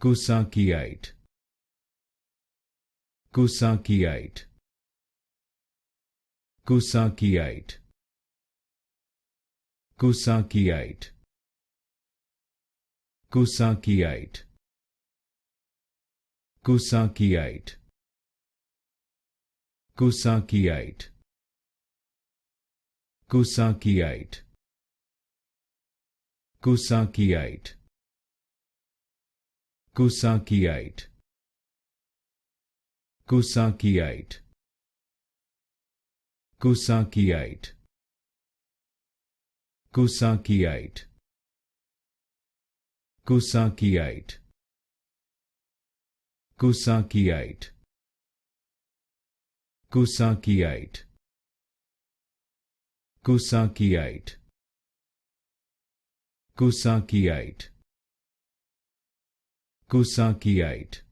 Kusachiite. Kusachiite. Kusachiite. Kusachiite. Kusachiite. Kusachiite. Kusachiite. Kusachiite. Kusachiite. Kusachiite. Kusachiite. Kusachiite. Kusachiite. Kusachiite. Kusachiite. Kusachiite. Kusachiite. Kusachiite. Kusachiite.